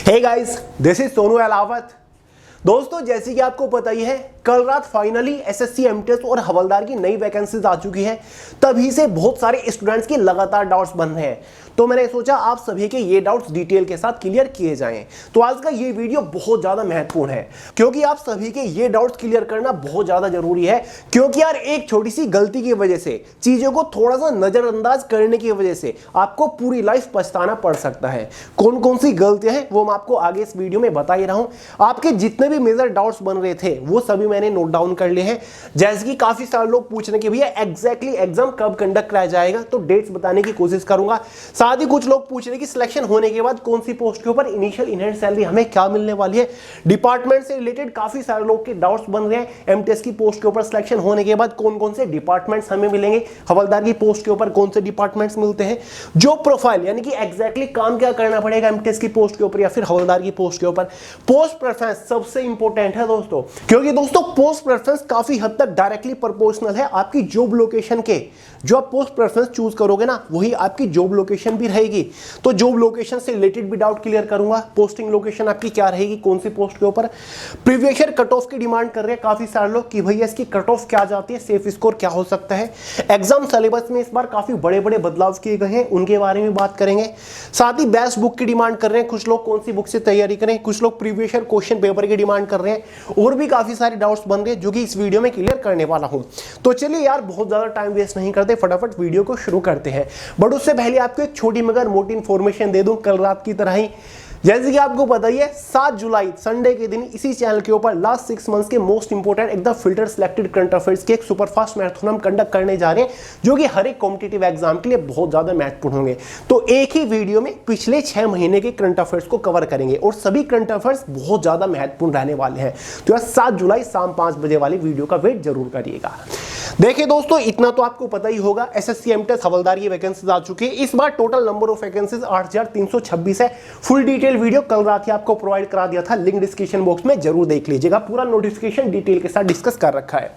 Hey guys, this is Sonu Alawat. दोस्तों, जैसे कि आपको पता ही है, कल रात फाइनली एसएससी एमटीएस और हवलदार की नई वैकेंसीज आ चुकी है। तभी से बहुत सारे स्टूडेंट्स के लगातार डाउट्स बन रहे हैं, तो मैंने सोचा आप सभी के ये डाउट्स डिटेल के साथ क्लियर किए जाएं। तो आज का ये वीडियो बहुत ज्यादा महत्वपूर्ण है, क्योंकि आप सभी के ये डाउट्स क्लियर करना बहुत ज्यादा जरूरी है। क्योंकि यार एक छोटी सी गलती की वजह से, चीजों को थोड़ा सा नजरअंदाज करने की वजह से आपको पूरी लाइफ पछताना पड़ सकता है। कौन कौन सी गलतियां हैं वो मैं आपको आगे इस वीडियो में बता ही रहा हूं। आपके जितने भी मेजर डाउट्स बन रहे थे वो सभी मैंने नोट डाउन कर लिए हैं। जैसे कि काफी सारे लोग पूछ रहे हैं कि भैया एग्जैक्टली एग्जाम कब कंडक्ट कराया जाएगा, तो डेट्स बताने की कोशिश करूंगा। साथ ही कुछ लोग पूछ रहे हैं कि सिलेक्शन होने के बाद कौन सी पोस्ट के ऊपर इनिशियल इनहैंड सैलरी हमें क्या मिलने वाली है। डिपार्टमेंट से रिलेटेड काफी सारे लोग के डाउट्स बन रहे हैं। एमटीएस की पोस्ट के ऊपर सिलेक्शन होने के बाद कौन कौन से डिपार्टमेंट्स हमें मिलेंगे, हवलदार की पोस्ट के ऊपर कौन से डिपार्टमेंट्स मिलते हैं, जो प्रोफाइल यानी कि एग्जैक्टली काम क्या करना पड़ेगा एमटीएस की पोस्ट के ऊपर या फिर हवलदार की पोस्ट के ऊपर। पोस्ट प्रेफरेंस सबसे इंपॉर्टेंट है दोस्तों, क्योंकि दोस्तों पोस्ट प्रेफरेंस काफी हद तक डायरेक्टली प्रोपोर्शनल है आपकी जॉब लोकेशन के। जो आप पोस्ट प्रेफरेंस चूज करोगे ना, वही आपकी जॉब लोकेशन भी रहेगी। तो जॉब लोकेशन से रिलेटेड भी डाउट क्लियर करूंगा। पोस्टिंग लोकेशन आपकी क्या रहेगी, कौन सी पोस्ट के ऊपर। प्रीवियस ईयर कट ऑफ की डिमांड कर रहे हैं काफी सारे लोग कि भैया इसकी कट ऑफ क्या जाती है, सेफ स्कोर क्या हो सकता है। एग्जाम सिलेबस में इस बार काफी बड़े बड़े बदलाव किए गए हैं, उनके बारे में बात करेंगे। साथ ही बेस्ट बुक की डिमांड कर रहे हैं कुछ लोग, कौन सी बुक से तैयारी करें। कुछ लोग प्रीवियस ईयर क्वेश्चन पेपर की डिमांड कर रहे हैं, और भी काफी सारे डाउट्स बन रहे हैं जो कि इस वीडियो में क्लियर करने वाला हूं। तो चलिए यार, बहुत ज्यादा टाइम वेस्ट नहीं करते, फटाफट वीडियो को शुरू करते हैं। बट उससे पहले आपको एक छोटी मगर मोटी इंफॉर्मेशन दे दूं, कल रात की तरह ही जैसे कि आपको पता ही है 7 जुलाई संडे के दिन इसी चैनल के ऊपर लास्ट 6 मंथ्स के मोस्ट इंपोर्टेंट एकदम फिल्टर सिलेक्टेड करंट अफेयर्स के एक सुपरफास्ट मैराथन हम कंडक्ट करने जा रहे हैं, जो कि हर एक कॉम्पिटिटिव एग्जाम के लिए बहुत ज्यादा महत्वपूर्ण होंगे। तो एक ही वीडियो में पिछले 6 महीने के करंट अफेयर्स को कवर करेंगे, और सभी करंट अफेयर्स बहुत ज्यादा महत्वपूर्ण रहने वाले हैं। तो यार 7 जुलाई शाम 5 बजे वाली वीडियो का वेट जरूर करिएगा। देखिए दोस्तों, इतना तो आपको पता ही होगा, एसएससी एमटीएस हवलदार की वैकेंसीज आ चुकी है। इस बार टोटल नंबर ऑफ वैकेंसीज 8326 है। फुल डिटेल वीडियो कल रात ही आपको प्रोवाइड करा दिया था, लिंक डिस्क्रिप्शन बॉक्स में जरूर देख लीजिएगा। पूरा नोटिफिकेशन डिटेल के साथ डिस्कस कर रखा है।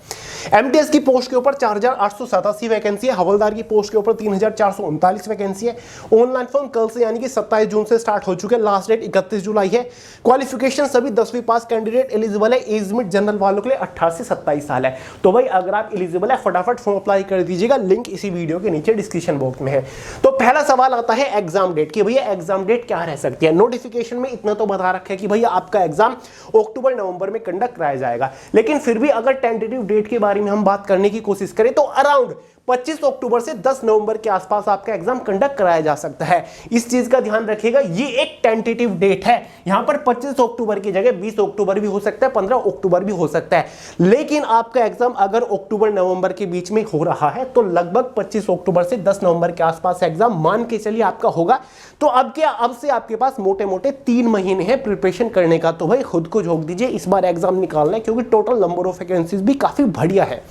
एमटीएस की पोस्ट के ऊपर 4887 वैकेंसी है, हवलदार की पोस्ट के ऊपर 3439 वैकेंसी है। ऑनलाइन फॉर्म कल से यानी कि 27 जून से स्टार्ट हो चुके हैं, लास्ट डेट 31 जुलाई है। क्वालिफिकेशन सभी 10वीं पास कैंडिडेट एलिजिबल है। एज लिमिट जनरल वालों के लिए 18 से 27 साल है। तो भाई अगर आप एलिजिबल है, फटाफट फॉर्म अप्लाई कर दीजिएगा, लिंक इसी वीडियो के नीचे डिस्क्रिप्शन बॉक्स में है। तो पहला सवाल आता है एग्जाम डेट की, भैया एग्जाम डेट क्या रह सकती है। नोटिफिकेशन में इतना तो बता रखा है कि भैया आपका एग्जाम अक्टूबर नवंबर में कंडक्ट कराया जाएगा, लेकिन फिर भी अगर टेंटेटिव डेट के बारे में हम बात करने की कोशिश करें तो अराउंड 25 अक्टूबर से 10 नवंबर के आसपास आपका एग्जाम कंडक्ट कराया जा सकता है। इस चीज का ध्यान रखिएगा, ये एक टेंटेटिव डेट है। यहां पर 25 अक्टूबर की जगह 20 अक्टूबर भी हो सकता है, 15 अक्टूबर भी हो सकता है। लेकिन आपका एग्जाम अगर अक्टूबर नवंबर के बीच में हो रहा है तो लगभग 25 अक्टूबर से 10 नवंबर के आसपास एग्जाम मान के चलिए आपका होगा। तो अब क्या, अब से आपके पास मोटे मोटे 3 महीने हैं प्रिपरेशन करने का। तो भाई खुद को झोंक दीजिए, इस बार एग्जाम निकालना है, क्योंकि टोटल नंबर ऑफ वैकेंसीज भी काफी बढ़िया है।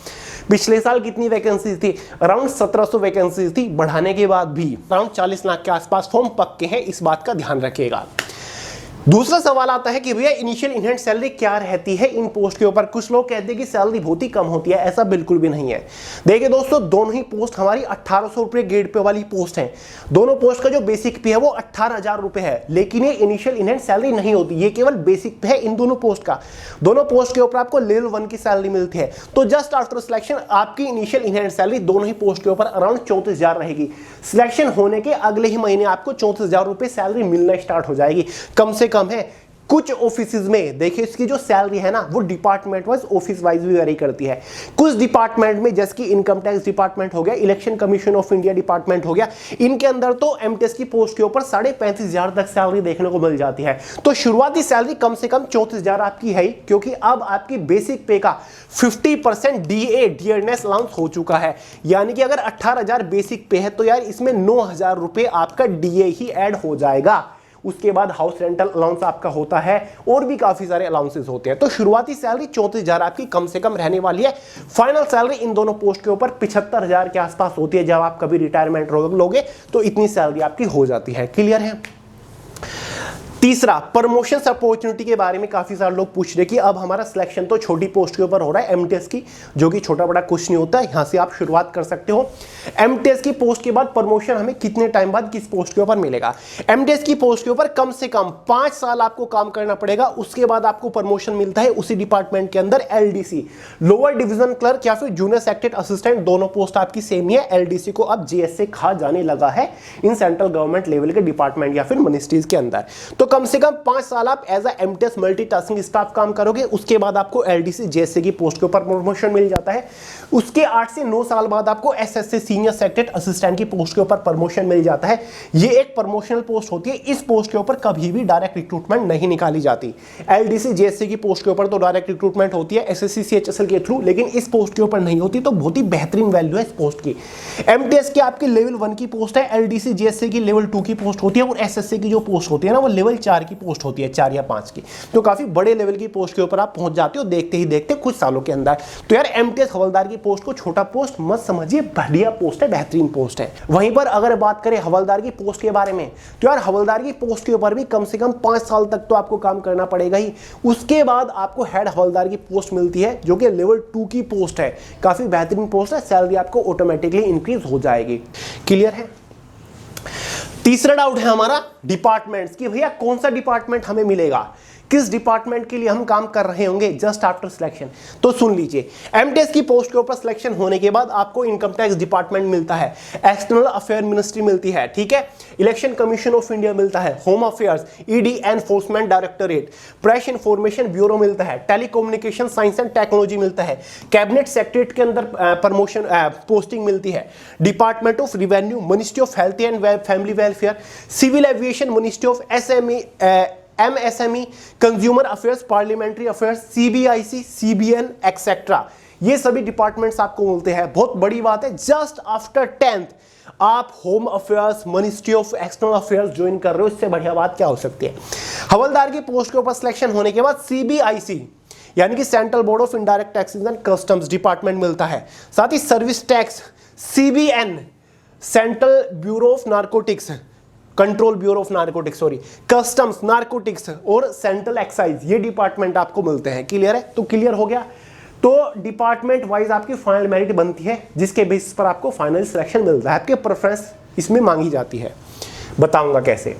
पिछले साल कितनी वैकेंसीज थी, अराउंड 1700 वैकेंसीज थी। बढ़ाने के बाद भी अराउंड 40 लाख के आसपास फॉर्म पक्के हैं, इस बात का ध्यान रखिएगा। दूसरा सवाल आता है कि भैया इनिशियल इनहैंड सैलरी क्या रहती है इन पोस्ट के ऊपर। कुछ लोग कहते हैं कि सैलरी बहुत ही कम होती है, ऐसा बिल्कुल भी नहीं है। देखिए दोस्तों, दोनों ही पोस्ट हमारी 1800 रुपए ग्रेड पे वाली पोस्ट है। दोनों पोस्ट का जो बेसिक पे है वो 18,000 रुपए है, लेकिन ये इनिशियल इनहैंड सैलरी नहीं होती, ये केवल बेसिक पे है इन दोनों पोस्ट का। दोनों पोस्ट के ऊपर आपको लेवल 1 की सैलरी मिलती है। तो जस्ट आफ्टर सिलेक्शन आपकी इनिशियल इनहैंड सैलरी दोनों ही पोस्ट के ऊपर अराउंड 34,000 रहेगी। सिलेक्शन होने के अगले ही महीने आपको 34,000 रुपए सैलरी मिलना स्टार्ट हो जाएगी, कम से कम है। कुछ ऑफिसेज में देखिए इसकी जो सैलरी है ना, वो डिपार्टमेंट वाइज ऑफिस वाइज भी वेरी करती है। कुछ डिपार्टमेंट में, जैसे कि इनकम टैक्स डिपार्टमेंट हो गया, election commission of India department हो गया, इनके अंदर तो एमटीएस की पोस्ट के ऊपर 35,500 तक सैलरी देखने को मिल जाती है। तो शुरुआती सैलरी कम से कम 34,000 आपकी है ही, क्योंकि अब आपकी बेसिक पे का 50% डीए डियरनेस अलाउंस हो चुका है। यानी कि अगर 18,000 बेसिक पे है तो यार इसमें 9,000 रुपए आपका डीए ही ऐड हो जाएगा। उसके बाद हाउस रेंटल अलाउंस आपका होता है, और भी काफी सारे अलाउंसेस होते हैं। तो शुरुआती सैलरी 34,000 आपकी कम से कम रहने वाली है। फाइनल सैलरी इन दोनों पोस्ट के ऊपर 75,000 के आसपास होती है। जब आप कभी रिटायरमेंट लोगे तो इतनी सैलरी आपकी हो जाती है। क्लियर है। तीसरा, प्रमोशन अपॉर्चुनिटी के बारे में काफी सारे लोग पूछ रहे कि अब हमारा सिलेक्शन तो छोटी पोस्ट के ऊपर हो रहा है एमटीएस की, जो कि छोटा बड़ा कुछ नहीं होता है, यहां से आप शुरुआत कर सकते हो। एमटीएस की पोस्ट के बाद प्रमोशन हमें कितने टाइम बाद किस पोस्ट के ऊपर मिलेगा? एमटीएस की पोस्ट के ऊपर कम से कम 5 साल आपको काम करना पड़ेगा, उसके बाद आपको प्रमोशन मिलता है उसी डिपार्टमेंट के अंदर। एलडीसी, लोअर डिवीजन क्लर्क या फिर जूनियर सेक्रेटरी असिस्टेंट, दोनों पोस्ट आपकी सेम ही है। एलडीसी को अब जीएस से कहा जाने लगा है इन सेंट्रल गवर्नमेंट लेवल के डिपार्टमेंट या फिर मिनिस्ट्रीज के अंदर। तो कम से कम 5 साल आप as a MTS multitasking staff काम करोगे, उसके बाद आपको एलडीसी जेएससी की पोस्ट के ऊपर प्रमोशन मिल जाता है। उसके 8 से 9 साल बाद आपको एसएससी सीनियर सेक्रेटरी असिस्टेंट की पोस्ट के ऊपर प्रमोशन मिल जाता है। ये एक प्रमोशनल पोस्ट होती है, इस पोस्ट के ऊपर कभी भी डायरेक्ट रिक्रूटमेंट नहीं निकाली जाती। एलडीसी जेएससी की पोस्ट के ऊपर तो डायरेक्ट रिक्रूटमेंट होती है एसएससी सीएचएसएल के थ्रू, लेकिन इस पोस्ट के ऊपर नहीं होती, तो बहुत ही बेहतरीन वैल्यू है इस पोस्ट की। एमटीएस की आपकी लेवल 1 की पोस्ट है, एलडीसी जेएससी की लेवल 2 की पोस्ट होती है, और एसएससी की जो पोस्ट होती है ना वो लेवल 4 की पोस्ट होती है, 4 या 5 की। तो काफी बड़े लेवल की पोस्ट के ऊपर आप पहुंच जाते हो देखते ही देखते कुछ सालों के अंदर। तो यार एमटीएस हवलदार की पोस्ट को छोटा पोस्ट मत समझिए, बढ़िया पोस्ट है, बेहतरीन पोस्ट है। वहीं पर अगर बात करें हवलदार की पोस्ट के बारे में, तो यार हवलदार की पोस्ट के ऊपर भी कम से कम 5 साल तक तो आपको काम करना पड़ेगा ही। उसके बाद आपको हेड हवलदार की पोस्ट मिलती है, जो कि लेवल 2 की पोस्ट है, काफी बेहतरीन पोस्ट है, सैलरी आपको ऑटोमेटिकली इंक्रीज हो जाएगी। क्लियर है? तीसरा डाउट है हमारा डिपार्टमेंट्स की, भैया कौन सा डिपार्टमेंट हमें मिलेगा, किस डिपार्टमेंट के लिए हम काम कर रहे होंगे जस्ट आफ्टर सिलेक्शन। तो सुन लीजिए, एमटीएस की पोस्ट के ऊपर सिलेक्शन होने के बाद आपको इनकम टैक्स डिपार्टमेंट मिलता है, एक्सटर्नल अफेयर मिनिस्ट्री मिलती है, ठीक है, इलेक्शन कमीशन ऑफ इंडिया मिलता है, home affairs, ED enforcement directorate, press information bureau मिलता है, टेलीकम्युनिकेशन साइंस एंड टेक्नोलॉजी मिलता है, कैबिनेट सेक्रेटरी के अंदर प्रमोशन पोस्टिंग मिलती है, department of revenue, ministry of health and family welfare, civil aviation, ministry of MSME, consumer affairs, parliamentary affairs, CBIC, CBN etcetera, ये सभी डिपार्टमेंट्स आपको मिलते हैं। बहुत बड़ी बात है, जस्ट आफ्टर 10th आप home affairs, ministry of external affairs join कर रहे हो, इससे बढ़िया बात क्या हो सकती है। हवलदार की पोस्ट के ऊपर सिलेक्शन होने के बाद सीबीआईसी यानी कि central board of indirect taxes and customs department मिलता है, साथ ही service tax, CBN central bureau of narcotics, control bureau of narcotics, sorry, customs, narcotics और सेंट्रल एक्साइज, ये डिपार्टमेंट आपको मिलते हैं। क्लियर है? तो क्लियर हो गया। तो डिपार्टमेंट वाइज आपकी फाइनल मेरिट बनती है, जिसके बेसिस पर आपको फाइनल सिलेक्शन मिलता है, आपके प्रेफरेंस इसमें मांगी जाती है। बताऊंगा कैसे।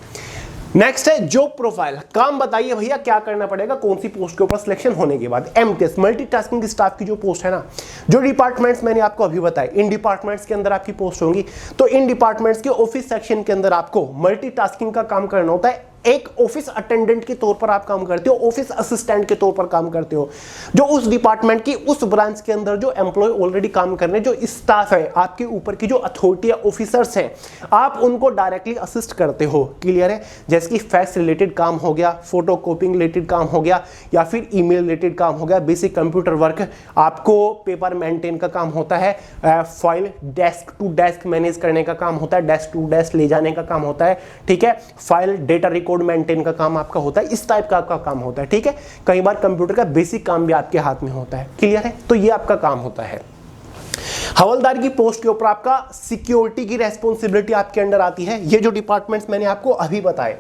नेक्स्ट है जॉब प्रोफाइल, काम बताइए भैया क्या करना पड़ेगा कौन सी पोस्ट के ऊपर सिलेक्शन होने के बाद। एमटीएस मल्टीटास्किंग स्टाफ की जो पोस्ट है ना, जो डिपार्टमेंट्स मैंने आपको अभी बताए, इन डिपार्टमेंट्स के अंदर आपकी पोस्ट होंगी। तो इन डिपार्टमेंट्स के ऑफिस सेक्शन के अंदर आपको मल्टीटास्किंग का काम करना होता है। एक ऑफिस अटेंडेंट के तौर पर आप काम करते हो, ऑफिस असिस्टेंट के तौर पर काम करते हो, जो उस डिपार्टमेंट की उस ब्रांच के अंदर जो एम्प्लॉय ऑलरेडी काम कर रहे हैं, जो स्टाफ है आपके ऊपर की, जो अथॉरिटी ऑफिसर्स हैं, आप उनको डायरेक्टली असिस्ट करते हो। क्लियर है? जैसे कि फैक्स रिलेटेड काम हो गया, फोटो कॉपिंग रिलेटेड काम हो गया, या फिर ईमेल रिलेटेड काम हो गया, बेसिक कंप्यूटर वर्क, आपको पेपर मेंटेन का काम होता है, file desk to desk manage करने का काम होता है, डेस्क टू डेस्क ले जाने का काम होता है, ठीक है, फाइल डेटा रिकॉर्ड मेंटेन का काम आपका होता है, इस टाइप का आपका काम होता है, ठीक है। कई बार कंप्यूटर का बेसिक काम भी आपके हाथ में होता है। क्लियर है? तो ये आपका काम होता है। हवलदार की पोस्ट के ऊपर आपका सिक्योरिटी की रेस्पॉन्सिबिलिटी आपके अंडर आती है। ये जो डिपार्टमेंट्स मैंने आपको अभी बताए,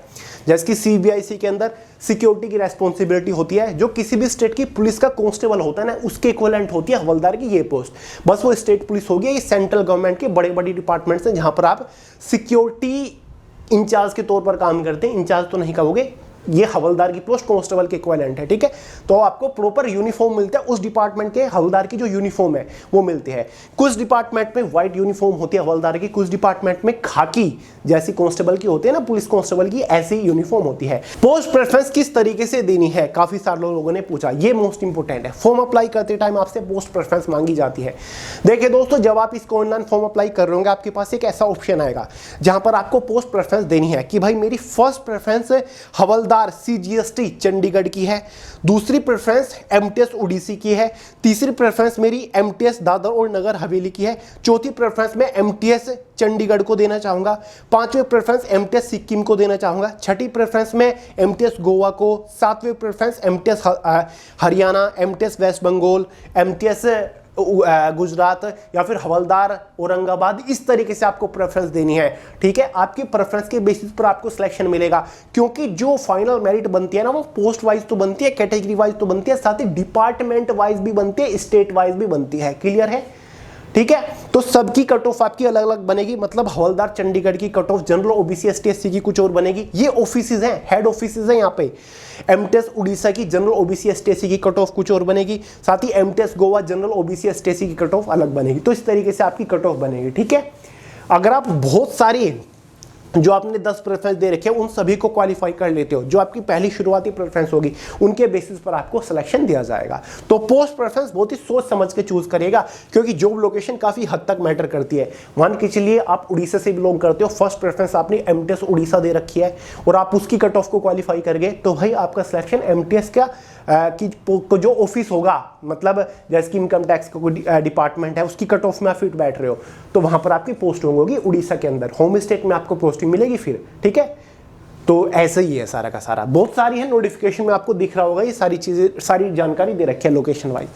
जैसे कि सीबीआईसी के अंदर सिक्योरिटी की रेस्पॉन्सिबिलिटी होती है, जो किसी भी स्टेट की पुलिस का कांस्टेबल होता है ना, उसके इक्विवेलेंट होती है हवलदार की ये पोस्ट। बस वो स्टेट पुलिस होगी, ये सेंट्रल गवर्नमेंट के बड़े बड़े डिपार्टमेंट्स हैं जहां पर आप सिक्योरिटी इंचार्ज के तौर पर काम करते हैं। इंचार्ज तो नहीं कहोगे, ये हवलदार की पोस्ट कांस्टेबल के इक्विवेलेंट है, ठीक है। तो आपको प्रॉपर यूनिफॉर्म मिलता है, उस डिपार्टमेंट के हवलदार की जो यूनिफॉर्म है वो मिलती है। कुछ डिपार्टमेंट में व्हाइट यूनिफॉर्म होती है हवलदार की, कुछ डिपार्टमेंट में खाकी जैसी कांस्टेबल की होती है ना, पुलिस कांस्टेबल की, ऐसी यूनिफॉर्म होती है। पोस्ट प्रेफरेंस किस तरीके से देनी है, काफी सारे लोगों ने पूछा, ये मोस्ट इंपोर्टेंट है। फॉर्म अप्लाई करते टाइम आपसे पोस्ट प्रेफरेंस मांगी जाती है। देखिए दोस्तों, जब आप इसको ऑनलाइन फॉर्म अप्लाई कर रहे होंगे, आपके पास एक ऐसा ऑप्शन आएगा जहां पर आपको पोस्ट प्रेफरेंस देनी है कि भाई मेरी फर्स्ट प्रेफरेंस हवलदार CGST चंडीगढ़ की है, दूसरी प्रेफरेंस एमटीएस ओडिसी की है, तीसरी प्रेफरेंस मेरी एमटीएस दादर और नगर हवेली की है, चौथी प्रेफरेंस मैं एमटीएस चंडीगढ़ को देना चाहूंगा, पांचवी प्रेफरेंस एमटीएस सिक्किम को देना चाहूंगा, छठी प्रेफरेंस में एमटीएस गोवा को, सातवीं preference MTS Haryana, MTS West Bengal, MTS Gujarat या फिर हवलदार औरंगाबाद, इस तरीके से आपको प्रेफरेंस देनी है। ठीक है, आपकी प्रेफरेंस के बेसिस पर आपको सिलेक्शन मिलेगा, क्योंकि जो फाइनल मेरिट बनती है ना वो पोस्ट वाइज तो बनती है, कैटेगरी वाइज तो बनती है, साथ ही डिपार्टमेंट वाइज भी बनती है, स्टेट वाइज भी बनती है। क्लियर है? ठीक है, तो सबकी कट ऑफ आपकी अलग अलग बनेगी। मतलब हवलदार चंडीगढ़ की cut of, general OBC ST SC की कुछ और बनेगी। ये ऑफिसेज हैं, हेड ऑफिसेज हैं यहाँ पे। एमटीएस उड़ीसा की जनरल ओबीसी एसटी एससी की कट ऑफ कुछ और बनेगी, साथ ही MTS Goa general OBC ST SC की कट ऑफ अलग बनेगी। तो इस तरीके से आपकी कट ऑफ बनेगी। ठीक है, अगर आप बहुत सारी जो आपने 10 प्रेफरेंस दे रखे हैं उन सभी को क्वालिफाई कर लेते हो, जो आपकी पहली शुरुआती प्रेफरेंस होगी उनके बेसिस पर आपको सिलेक्शन दिया जाएगा। तो पोस्ट प्रेफरेंस बहुत ही सोच समझ के चूज करेगा, क्योंकि जॉब लोकेशन काफी हद तक मैटर करती है। मान के चलिए आप उड़ीसा से बिलोंग करते हो, फर्स्ट प्रेफरेंस आपने एमटीएस उड़ीसा दे रखी है और आप उसकी कट ऑफ को क्वालिफाई कर गए, तो भाई आपका सिलेक्शन एमटीएस का कि जो ऑफिस होगा, मतलब जैसे कि इनकम टैक्स का कोई डिपार्टमेंट है उसकी कट ऑफ में आप फिट बैठ रहे हो, तो वहां पर आपकी पोस्टिंग होगी उड़ीसा के अंदर, होम स्टेट में आपको पोस्टिंग मिलेगी फिर। ठीक है, तो ऐसा ही है सारा का सारा। बहुत सारी है, नोटिफिकेशन में आपको दिख रहा होगा ये सारी चीजें, सारी जानकारी दे रखी है location wise.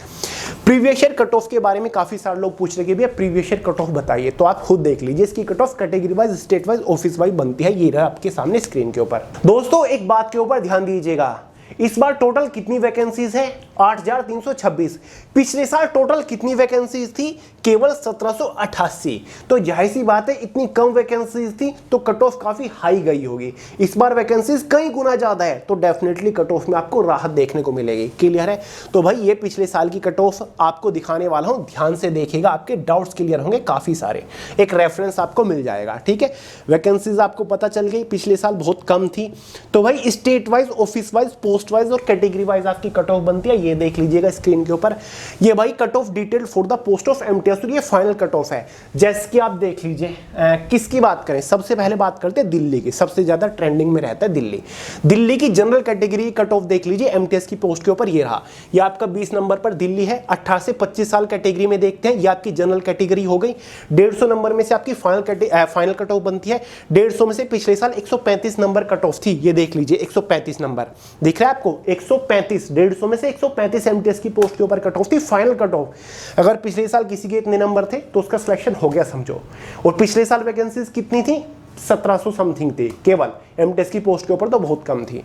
Previous year cut off के बारे में काफी सारे लोग पूछ रहे हैं कि भैया प्रीवियस ईयर कट ऑफ बताइए, तो आप खुद देख लीजिए। इसकी cut off category wise, state wise, office wise बनती है। ये रहा आपके सामने स्क्रीन के ऊपर। दोस्तों एक बात के ऊपर ध्यान दीजिएगा, इस बार टोटल कितनी वैकेंसीज है? 8326। पिछले साल टोटल कितनी वैकेंसीज थी? केवल 1788। तो जाहिर सी बात है इतनी कम वैकेंसीज थी तो कट ऑफ काफी हाई गई होगी। इस बार वैकेंसीज कई गुना ज्यादा है, तो डेफिनेटली कट ऑफ में आपको राहत देखने को मिलेगी। क्लियर है? तो भाई ये पिछले साल की कट ऑफ आपको दिखाने वाला हूं, ध्यान से देखिएगा, आपके डाउट्स क्लियर होंगे काफी सारे, एक रेफरेंस आपको मिल जाएगा। ठीक है, वैकेंसीज आपको पता चल गई पिछले साल बहुत कम थी। तो भाई state wise, office wise, post wise और कैटेगरी वाइज आपकी कट ऑफ बनती है। ये देख लीजिएगा स्क्रीन के ऊपर, ये भाई cut off detail for the post of MTS, तो ये फाइनल कट ऑफ है। जैसे कि आप देख लीजिए, किसकी बात करें, सबसे पहले बात करते हैं दिल्ली की। सबसे ज्यादा ट्रेंडिंग में रहता है दिल्ली। दिल्ली की जनरल कैटेगरी कट ऑफ देख लीजिए एमटीएस की पोस्ट के ऊपर, ये रहा। ये आपका 20 नंबर पर दिल्ली है। 18 से 25 साल कैटेगरी में देखते हैं, ये आपकी जनरल कैटेगरी हो गई। 150 नंबर में से आपकी फाइनल कट ऑफ बनती है। 150 में से पिछले साल 135 नंबर कट ऑफ थी, ये देख लीजिए 135 नंबर दिख रहा है आपको, 135, 150 में से 135 एमटीएस की पोस्ट के ऊपर कट ऑफ थी, फाइनल कट ऑफ। अगर पिछले साल किसी के इतने नंबर थे तो उसका सिलेक्शन हो गया समझो। और पिछले साल वैकेंसीज कितनी थी? 1700 समथिंग थी केवल एमटीएस की पोस्ट के ऊपर, तो बहुत कम थी।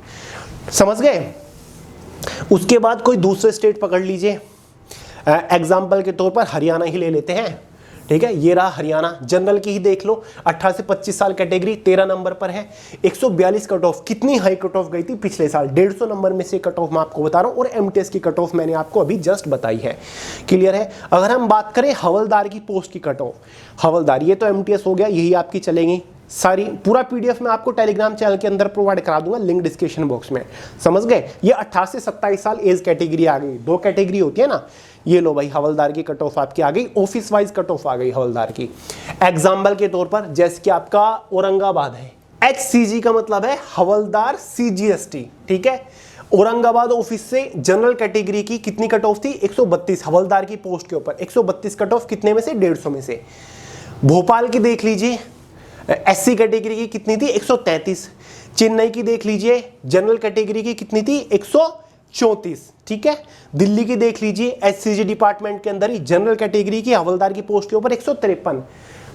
समझ गए? उसके बाद कोई दूसरे स्टेट पकड़ लीजिए, एग्जाम्पल के तौर पर हरियाणा ही ले लेते हैं। ठीक है, ये रहा हरियाणा, जनरल की ही देख लो। 18 से 25 साल कैटेगरी 13 नंबर पर है, 142 कट ऑफ। कितनी हाई कट ऑफ गई थी पिछले साल? 150 नंबर में से कट ऑफ मैं आपको बता रहा हूं, और एमटीएस की कट ऑफ मैंने आपको अभी जस्ट बताई है। क्लियर है? अगर हम बात करें हवलदार की पोस्ट की कट ऑफ, हवलदार ये तो एमटीएस हो गया, यही आपकी चलेगी सारी। पूरा पीडीएफ मैं आपको टेलीग्राम चैनल के अंदर प्रोवाइड करा दूंगा, लिंक डिस्क्रिप्शन बॉक्स में। समझ गए? ये 18 से 27 साल एज कैटेगरी आ गई। 2 कैटेगरी होती है ना, ये लो भाई हवलदार की कट ऑफ आपकी आ गई, ऑफिस वाइज कट ऑफ आ गई हवलदार की। एग्जाम्पल के तौर पर जैसे कि आपका औरंगाबाद है, HCG का मतलब है हवलदार CGST। ठीक है, औरंगाबाद ऑफिस से जनरल कैटेगरी की कितनी कट ऑफ थी? 132 हवलदार की पोस्ट के ऊपर, 132 कट ऑफ कितने में से? 150 में से। भोपाल की देख लीजिए, SC कैटेगरी की कितनी थी? 133। चेन्नई की देख लीजिए, जनरल कैटेगरी की कितनी थी? 134। ठीक है, दिल्ली की देख लीजिए, HCG डिपार्टमेंट के अंदर ही जनरल कैटेगरी की हवलदार की पोस्ट के ऊपर 153।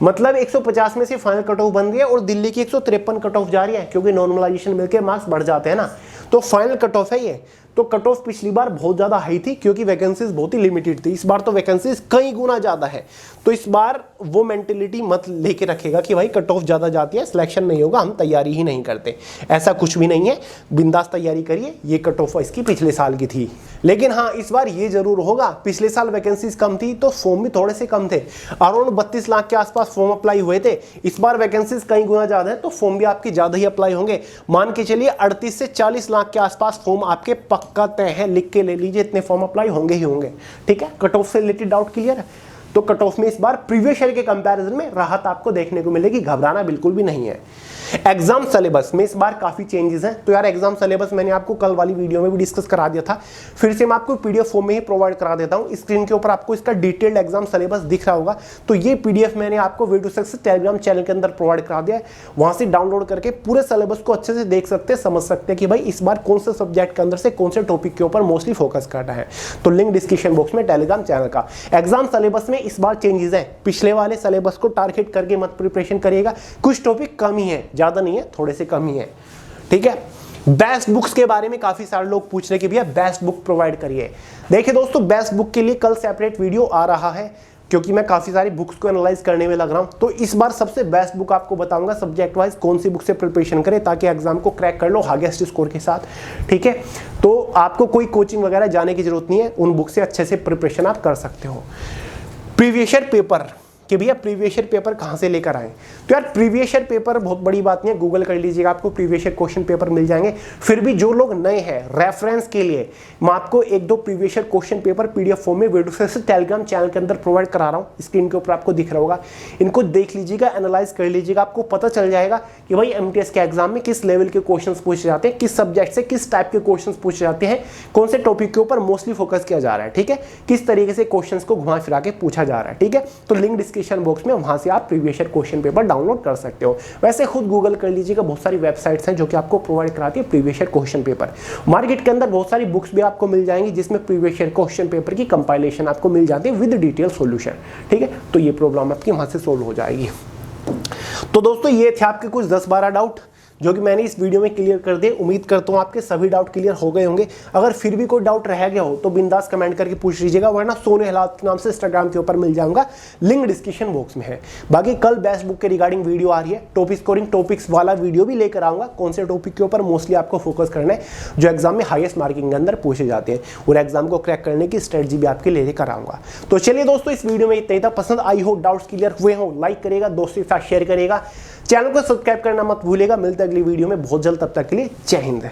मतलब 150 में से फाइनल कट ऑफ बन रही है और दिल्ली की 153 कट ऑफ जा रही है, क्योंकि नॉर्मलाइजेशन मिलकर मार्क्स बढ़ जाते हैं ना, तो फाइनल कट ऑफ है ये। तो कट ऑफ पिछली बार बहुत ज्यादा हाई थी क्योंकि वैकेंसीज बहुत ही लिमिटेड थी। इस बार तो वैकेंसीज कई गुना ज्यादा है, तो इस बार वो मेंटेलिटी मत लेके रखेगा कि भाई कट ऑफ ज्यादा जाती है सिलेक्शन नहीं होगा, हम तैयारी ही नहीं करते। ऐसा कुछ भी नहीं है, बिंदास तैयारी करिए। ये कट ऑफ इसकी पिछले साल की थी, लेकिन हाँ इस बार ये जरूर होगा, पिछले साल वैकेंसीज कम थी तो फॉर्म भी थोड़े से कम थे, अराउंड 32 लाख के आसपास फॉर्म अप्लाई हुए थे। इस बार वैकेंसीज कई गुना ज्यादा है तो फॉर्म भी आपके ज्यादा ही अप्लाई होंगे। मान के चलिए 38 से 40 लाख के आसपास फॉर्म आपके पक्का तय है, लिख के ले लीजिए, इतने फॉर्म अप्लाई होंगे ही होंगे। ठीक है, कट ऑफ से रिलेटेड डाउट क्लियर है? तो कट ऑफ में इस बार प्रीवियस ईयर के कंपैरिजन में राहत आपको देखने को मिलेगी, घबराना बिल्कुल भी नहीं है। एग्जाम सिलेबस में इस बार काफी चेंजेस हैं। तो यार एग्जाम सिलेबस मैंने आपको कल वाली वीडियो में भी डिस्कस करा दिया था, फिर से मैं आपको पीडीएफ फॉर्म में ही प्रोवाइड करा देता हूं। स्क्रीन के ऊपर आपको इसका डिटेल्ड एग्जाम सिलेबस दिख रहा होगा। तो ये पीडीएफ मैंने आपको वीडियो सक्सेस टेलीग्राम चैनल के अंदर प्रोवाइड करा दिया है, वहां से डाउनलोड करके पूरे सिलेबस को अच्छे से देख सकते हैं, समझ सकते हैं कि भाई इस बार कौन से सब्जेक्ट के अंदर से कौन से टॉपिक के ऊपर मोस्टली फोकस करना है। तो लिंक डिस्क्रिप्शन बॉक्स में टेलीग्राम चैनल का। एग्जाम सिलेबस में इस बार चेंजेस है, पिछले वाले सिलेबस को टारगेट करके मत प्रिपरेशन करिएगा, कुछ टॉपिक कम ही है, ज्यादा नहीं है, थोड़े से कम ही है, ठीक है। बेस्ट बुक्स के बारे में काफी सारे लोग पूछ रहे कि भैया बेस्ट बुक प्रोवाइड करिए। देखिए दोस्तों, बेस्ट बुक के लिए कल सेपरेट वीडियो आ रहा है, क्योंकि मैं काफी सारी बुक्स को एनालाइज करने में लग रहा हूं। तो इस बार सबसे बेस्ट बुक आपको बताऊंगा सब्जेक्ट वाइज कौन सी बुक से प्रिपरेशन करें ताकि एग्जाम को क्रैक कर लो हाईएस्ट स्कोर के साथ, ठीक है। तो आपको कोई कोचिंग वगैरह जाने की जरूरत नहीं है, उन बुक से अच्छे से प्रिपरेशन आप कर सकते हो। प्रीवियस ईयर पेपर कि भैया प्रीवियस ईयर पेपर कहां से लेकर आए, तो यार प्रीवियस ईयर पेपर बहुत बड़ी बात नहीं है, गूगल कर लीजिएगा, आपको प्रीवियस ईयर क्वेश्चन पेपर मिल जाएंगे। फिर भी जो लोग नए हैं, रेफरेंस के लिए मैं आपको एक दो previous year question paper PDF form में वीडियो से टेलीग्राम चैनल के अंदर प्रोवाइड करा रहा हूं, स्क्रीन के ऊपर आपको दिख रहा होगा। इनको देख लीजिएगा, एनालाइज कर लीजिएगा, आपको पता चल जाएगा कि भाई एमटीएस के एग्जाम में किस लेवल के क्वेश्चन पूछे जाते हैं, किस सब्जेक्ट से किस टाइप के क्वेश्चन पूछे जाते हैं, कौन से टॉपिक के ऊपर मोस्टली फोकस किया जा रहा है, ठीक है, किस तरीके से क्वेश्चन को घुमा फिरा के पूछा जा रहा है, ठीक है। तो लिंक डिस्क्रिप्शन बॉक्स में, वहां से आप previous year question paper download कर सकते हो। वैसे खुद गूगल कर लीजिएगा, बहुत सारी वेबसाइट्स हैं जो कि आपको प्रोवाइड कराती है previous year question paper. Market के अंदर बहुत सारी बुक्स भी आपको मिल जाएंगी जिसमें प्रीवियस ईयर क्वेश्चन पेपर की कंपाइलेशन आपको मिल जाती है विद डिटेल सॉल्यूशन, ठीक है। तो ये प्रॉब्लम आपकी वहां से सोल्व हो जाएगी। तो दोस्तों ये थे आपके कुछ 10-12 डाउट जो कि मैंने इस वीडियो में क्लियर कर दिए। उम्मीद करता हूँ आपके सभी डाउट क्लियर हो गए होंगे। अगर फिर भी कोई डाउट रह गया हो तो बिंदास कमेंट करके पूछ लीजिएगा, वरना सोनू हिलात के नाम से इंस्टाग्राम के ऊपर मिल जाऊंगा, लिंक डिस्क्रिप्शन बॉक्स में है। बाकी कल बेस्ट बुक के रिगार्डिंग वीडियो आ रही है, टॉपिक स्कोरिंग टॉपिक्स वाला वीडियो भी लेकर आऊंगा, कौन से टॉपिक के ऊपर मोस्टली आपको फोकस करना है जो एग्जाम में हाईएस्ट मार्किंग के अंदर पूछे जाते हैं, और एग्जाम को क्रैक करने की स्ट्रेटजी भी आपके लेकर आऊंगा। तो चलिए दोस्तों, इस वीडियो में इतना ही था। पसंद आई हो, डाउट्स क्लियर हुए हो, लाइक करेगा, दोस्तों के साथ शेयर करेगा, चैनल को सब्सक्राइब करना मत भूलिएगा। मिलते हैं अगली वीडियो में बहुत जल्द, तब तक के लिए जय हिंद।